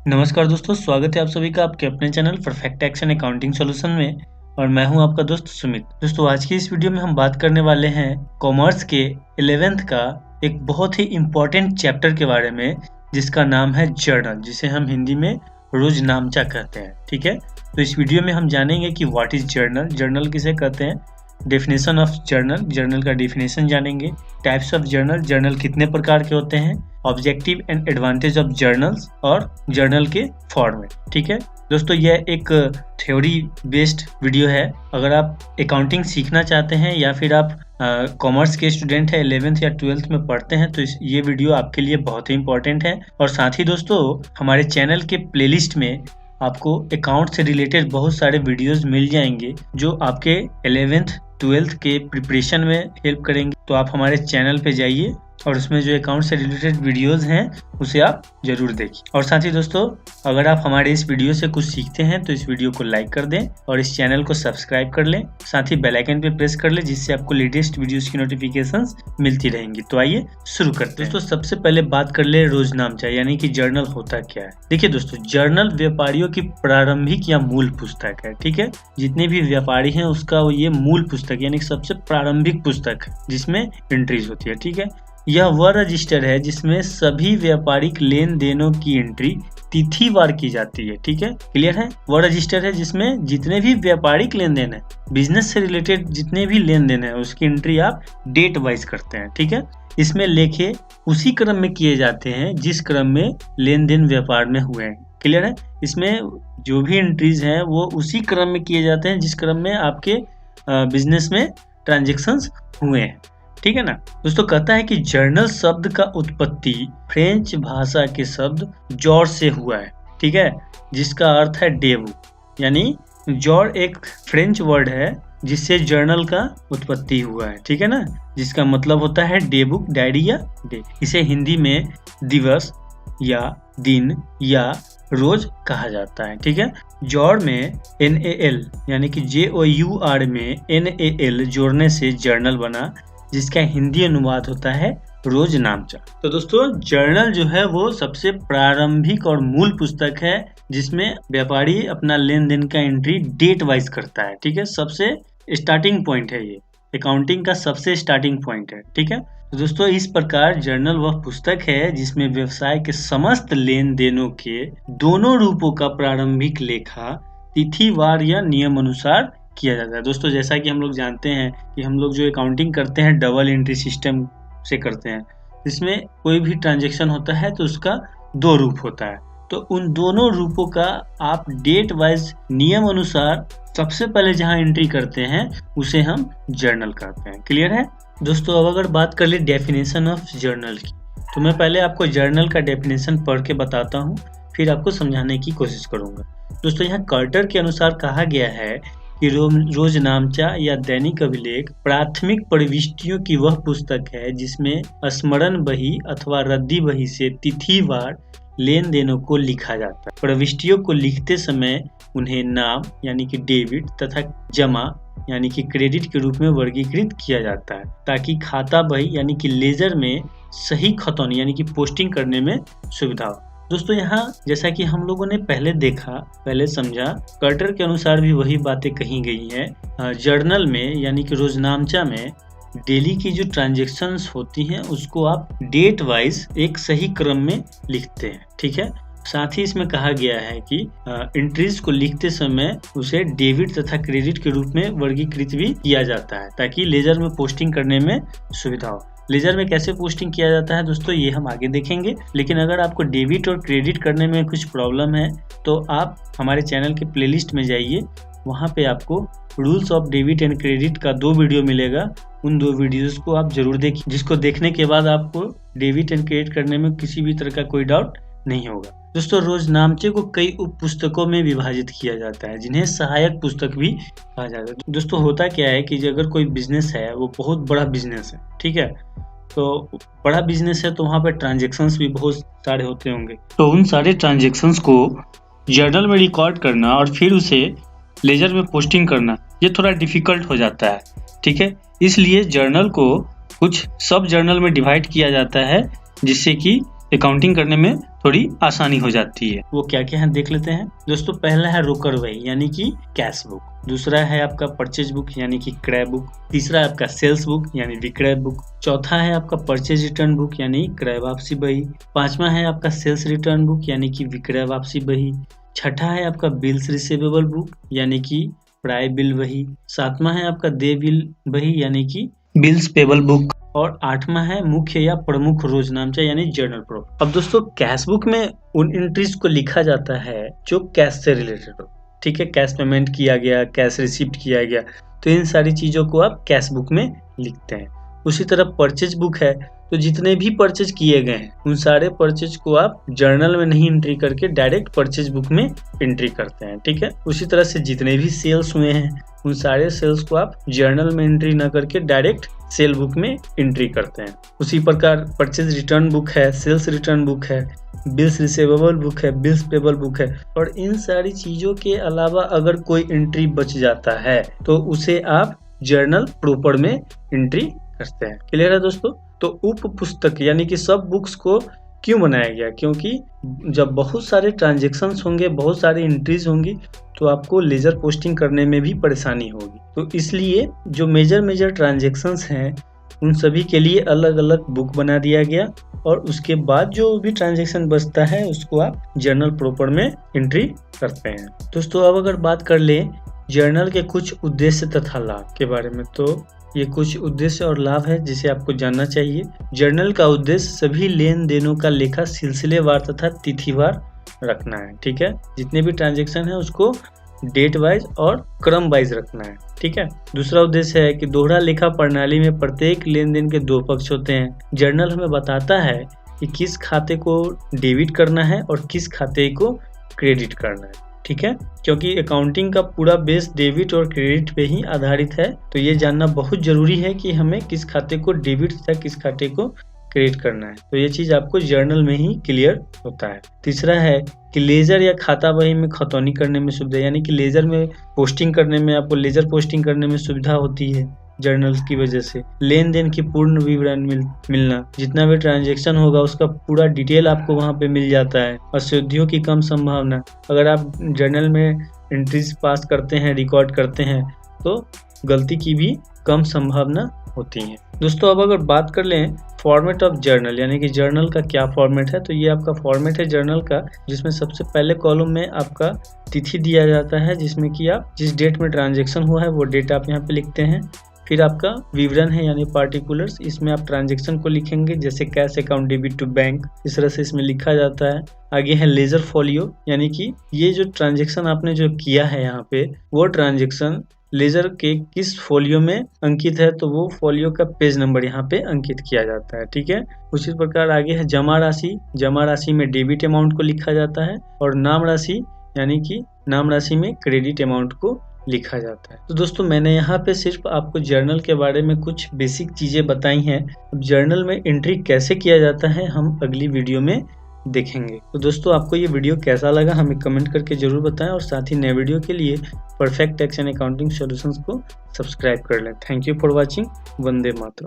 नमस्कार दोस्तों, स्वागत है आप सभी का आपके अपने channel perfect action accounting solution में। और मैं हूं आपका दोस्त सुमित। दोस्तों, आज की इस वीडियो में हम बात करने वाले हैं कॉमर्स के 11th का एक बहुत ही इम्पोर्टेंट चैप्टर के बारे में, जिसका नाम है जर्नल, जिसे हम हिंदी में रोजनामचा कहते हैं। ठीक है, तो इस वीडियो में हम जानेंगे कि व्हाट इज जर्नल, जर्नल किसे कहते हैं, डेफिनेशन ऑफ जर्नल, जर्नल का डेफिनेशन जानेंगे, टाइप्स ऑफ जर्नल, जर्नल कितने प्रकार के होते हैं, objective and advantage of journals और जर्नल के फॉर्मेट। ठीक है दोस्तों, यह एक थ्योरी बेस्ड वीडियो है। अगर आप अकाउंटिंग सीखना चाहते हैं या फिर आप कॉमर्स के स्टूडेंट हैं, 11th या 12th में पढ़ते हैं, तो ये वीडियो आपके लिए बहुत ही इंपॉर्टेंट है। और साथ ही दोस्तों, हमारे चैनल के प्लेलिस्ट में आपको अकाउंट से रिलेटेड बहुत सारे वीडियोस मिल जाएंगे जो आपके 11th 12th के प्रिपरेशन में हेल्प करेंगे। तो आप हमारे चैनल पे जाइए और उसमें जो अकाउंट से रिलेटेड वीडियोस हैं उसे आप जरूर देखिए। और साथ ही दोस्तों, अगर आप हमारे इस वीडियो से कुछ सीखते हैं तो इस वीडियो को लाइक कर दें और इस चैनल को सब्सक्राइब कर लें। साथ ही बेल आइकन पे प्रेस कर लें, जिससे आपको लेटेस्ट वीडियोस की नोटिफिकेशंस मिलती रहेंगी। तो आइए शुरू करते हैं। दोस्तों, सबसे पहले बात कर ले रोजनामचा यानी कि जर्नल होता क्या है। देखिए दोस्तों, जर्नल व्यापारियों की प्रारंभिक या मूल पुस्तक है। ठीक है, जितने भी व्यापारी हैं उसका ये मूल पुस्तक यानी सबसे प्रारंभिक पुस्तक है जिसमें एंट्रीज होती है। ठीक है, यह वह रजिस्टर है जिसमें सभी व्यापारिक लेन देनों की एंट्री तिथिवार की जाती है। ठीक है, क्लियर है। वह रजिस्टर है जिसमें जितने भी व्यापारिक लेन देन है, बिजनेस से रिलेटेड जितने भी लेन देन है, उसकी एंट्री आप डेट वाइज करते हैं। ठीक है, इसमें लेखे उसी क्रम में किए जाते हैं जिस क्रम में लेन देन व्यापार में हुए हैं। क्लियर है, इसमें जो भी एंट्रीज हैं वो उसी क्रम में किए जाते हैं जिस क्रम में आपके बिजनेस में ट्रांजेक्शन्स हुए हैं। ठीक है ना दोस्तों। कहता है कि जर्नल शब्द का उत्पत्ति फ्रेंच भाषा के शब्द जॉर से हुआ है। ठीक है, जिसका अर्थ है डे बुक, यानी जॉर एक फ्रेंच वर्ड है जिससे जर्नल का उत्पत्ति हुआ है। ठीक है ना, जिसका मतलब होता है डे बुक, डायरी या डे। इसे हिंदी में दिवस या दिन या रोज कहा जाता है। ठीक है, जॉर में NaL यानी कि JOUR में NaL जोड़ने से जर्नल बना, जिसका हिंदी अनुवाद होता है रोजनामचा। तो दोस्तों, जर्नल जो है वो सबसे प्रारंभिक और मूल पुस्तक है जिसमें व्यापारी अपना लेन देन का एंट्री डेट वाइज करता है। ठीक है, सबसे स्टार्टिंग पॉइंट है, ये अकाउंटिंग का सबसे स्टार्टिंग पॉइंट है। ठीक है, तो दोस्तों, इस प्रकार जर्नल वह पुस्तक है जिसमें व्यवसाय के समस्त लेन देनों के दोनों रूपों का प्रारंभिक लेखा तिथिवार या नियम अनुसार किया जाता है। दोस्तों, जैसा कि हम लोग जानते हैं कि हम लोग जो अकाउंटिंग करते हैं डबल एंट्री सिस्टम से करते हैं। इसमें कोई भी ट्रांजैक्शन होता है तो उसका दो रूप होता है, तो उन दोनों रूपों का आप डेट वाइज नियम अनुसार सबसे पहले जहां एंट्री करते हैं उसे हम जर्नल कहते हैं। क्लियर है दोस्तों। अब अगर बात कर ले डेफिनेशन ऑफ जर्नल की, तो मैं पहले आपको जर्नल का डेफिनेशन पढ़ के बताता हूँ, फिर आपको समझाने की कोशिश करूंगा। दोस्तों, यहाँ कार्टर के अनुसार कहा गया है कि रोजनामचा या दैनिक अभिलेख प्राथमिक प्रविष्टियों की वह पुस्तक है जिसमें स्मरण बही अथवा रद्दी बही से तिथिवार लेन देनों को लिखा जाता है। प्रविष्टियों को लिखते समय उन्हें नाम यानी कि डेबिट तथा जमा यानी कि क्रेडिट के रूप में वर्गीकृत किया जाता है, ताकि खाता बही यानी कि लेजर में सही खतौनी यानी कि पोस्टिंग करने में सुविधा हो। दोस्तों, यहाँ जैसा कि हम लोगों ने पहले समझा, कार्टर के अनुसार भी वही बातें कही गई हैं। जर्नल में यानी कि रोजनामचा में डेली की जो ट्रांजैक्शंस होती हैं उसको आप डेट वाइज एक सही क्रम में लिखते हैं। ठीक है, साथ ही इसमें कहा गया है कि एंट्रीज को लिखते समय उसे डेबिट तथा क्रेडिट के रूप में वर्गीकृत भी किया जाता है, ताकि लेजर में पोस्टिंग करने में सुविधा हो। लेजर में कैसे पोस्टिंग किया जाता है दोस्तों, ये हम आगे देखेंगे। लेकिन अगर आपको डेबिट और क्रेडिट करने में कुछ प्रॉब्लम है तो आप हमारे चैनल के प्लेलिस्ट में जाइए, वहाँ पे आपको rules of debit and credit का 2 वीडियो मिलेगा। उन 2 वीडियोस को आप जरूर देखिए, जिसको देखने के बाद आपको डेबिट एंड क्रेडिट करने में किसी भी तरह का कोई डाउट नहीं होगा। दोस्तों, रोजनामचे को कई उप पुस्तकों में विभाजित किया जाता है, जिन्हें सहायक पुस्तक भी कहा जाता है। दोस्तों, होता क्या है कि अगर कोई बिजनेस है, वो बहुत बड़ा बिजनेस है, ठीक है, तो बड़ा बिजनेस है तो वहाँ पे ट्रांजेक्शन्स भी बहुत सारे होते होंगे, तो उन सारे ट्रांजेक्शन्स को जर्नल में रिकॉर्ड करना और फिर उसे लेजर में पोस्टिंग करना, ये थोड़ा डिफिकल्ट हो जाता है। ठीक है, इसलिए जर्नल को कुछ सब जर्नल में डिवाइड किया जाता है, जिससे कि अकाउंटिंग करने में थोड़ी आसानी हो जाती है। वो क्या क्या है देख लेते हैं। दोस्तों पहला है रोकड़ वही यानी कि कैश बुक, दूसरा है आपका परचेज बुक यानी कि क्रय बुक, तीसरा है आपका सेल्स बुक यानी विक्रय बुक, चौथा है आपका परचेज रिटर्न बुक यानी क्रय वापसी बही, पांचवा है आपका सेल्स रिटर्न बुक यानी कि विक्रय वापसी बही, छठा है आपका बिल्स रिसीवेबल बुक यानी कि प्राप्य बिल बही, सातवां है आपका देय बिल बही यानी कि बिल्स पेबल बुक, और आठवां है मुख्य या प्रमुख रोजनामचा यानी जर्नल प्रॉफिट। अब दोस्तों कैश बुक में उन एंट्रीज को लिखा जाता है जो कैश से रिलेटेड हो, ठीक है, कैश पेमेंट किया गया, कैश रिसीव्ड किया गया, तो इन सारी चीजों को आप कैश बुक में लिखते हैं। उसी तरह परचेज बुक है, तो जितने भी परचेज किए गए हैं उन सारे परचेज को आप जर्नल में नहीं एंट्री करके डायरेक्ट परचेज बुक में एंट्री करते हैं, ठीक है। उसी तरह से जितने भी सेल्स हुए हैं उन सारे सेल्स को आप जर्नल में एंट्री ना करके डायरेक्ट सेल बुक में एंट्री करते हैं। उसी प्रकार परचेज रिटर्न बुक है, सेल्स रिटर्न बुक है, बिल्स रिसीवेबल बुक है, बिल्स पेबल बुक है, और इन सारी चीजों के अलावा अगर कोई एंट्री बच जाता है तो उसे आप जर्नल प्रॉपर में एंट्री करते हैं। क्लियर है दोस्तों। तो उप पुस्तक यानी कि सब बुक्स को क्यों बनाया गया, क्योंकि जब बहुत सारे ट्रांजैक्शंस होंगे, बहुत सारी एंट्रीज होंगी, तो आपको लेजर पोस्टिंग करने में भी परेशानी होगी। तो इसलिए जो मेजर ट्रांजैक्शंस हैं उन सभी के लिए अलग अलग बुक बना दिया गया, और उसके बाद जो भी ट्रांजैक्शन बचता है उसको आप जर्नल प्रॉपर में एंट्री करते हैं। दोस्तों अब अगर बात कर लें जर्नल के कुछ उद्देश्य तथा लाभ के बारे में, तो ये कुछ उद्देश्य और लाभ है जिसे आपको जानना चाहिए। जर्नल का उद्देश्य सभी लेन देनों का लेखा सिलसिलेवार तथा तिथिवार रखना है, ठीक है। जितने भी ट्रांजैक्शन है उसको डेट वाइज और क्रम वाइज रखना है, ठीक है। दूसरा उद्देश्य है कि दोहरा लेखा प्रणाली में प्रत्येक लेन देन के दो पक्ष होते हैं। जर्नल हमें बताता है कि किस खाते को डेबिट करना है और किस खाते को क्रेडिट करना है, ठीक है, क्योंकि अकाउंटिंग का पूरा बेस डेबिट और क्रेडिट पे ही आधारित है। तो ये जानना बहुत जरूरी है कि हमें किस खाते को डेबिट तथा किस खाते को क्रेडिट करना है। तो ये चीज आपको जर्नल में ही क्लियर होता है। तीसरा है कि लेजर या खाता बही में खतौनी करने में सुविधा, यानी कि लेजर में पोस्टिंग करने में आपको लेजर पोस्टिंग करने में सुविधा होती है जर्नल्स की वजह से। लेन देन की पूर्ण विवरण मिलना, जितना भी ट्रांजैक्शन होगा उसका पूरा डिटेल आपको वहां पे मिल जाता है। अशुद्धियों की कम संभावना, अगर आप जर्नल में एंट्रीज पास करते हैं, रिकॉर्ड करते हैं, तो गलती की भी कम संभावना होती है। दोस्तों अब अगर बात कर लें फॉर्मेट ऑफ जर्नल, यानी कि जर्नल का क्या फॉर्मेट है, तो ये आपका फॉर्मेट है जर्नल का, जिसमें सबसे पहले कॉलम में आपका तिथि दिया जाता है, जिसमें कि आप जिस डेट में ट्रांजैक्शन हुआ है वो डेट आप यहाँ पे लिखते हैं। फिर आपका विवरण है यानी पार्टिकुलर्स, इसमें आप ट्रांजैक्शन को लिखेंगे, जैसे cash account debit to bank, इस तरह से इसमें लिखा जाता है। आगे है लेजर फोलियो, यानी कि ये जो ट्रांजैक्शन आपने जो किया है यहाँ पे, वो ट्रांजैक्शन लेजर के किस फोलियो में अंकित है, तो वो फोलियो का पेज नंबर यहाँ पे अंकित किया जाता है, ठीक है। उसी प्रकार आगे है जमा राशि, जमा राशि में डेबिट अमाउंट को लिखा जाता है, और नाम राशि यानी कि नाम राशि में क्रेडिट अमाउंट को लिखा जाता है। तो दोस्तों मैंने यहाँ पे सिर्फ आपको जर्नल के बारे में कुछ बेसिक चीजें बताई हैं। अब जर्नल में एंट्री कैसे किया जाता है हम अगली वीडियो में देखेंगे। तो दोस्तों आपको ये वीडियो कैसा लगा हमें कमेंट करके जरूर बताएं, और साथ ही नए वीडियो के लिए perfect tax and accounting solutions को सब्सक्राइब कर लें। Thank you for watching. Vande Mataram.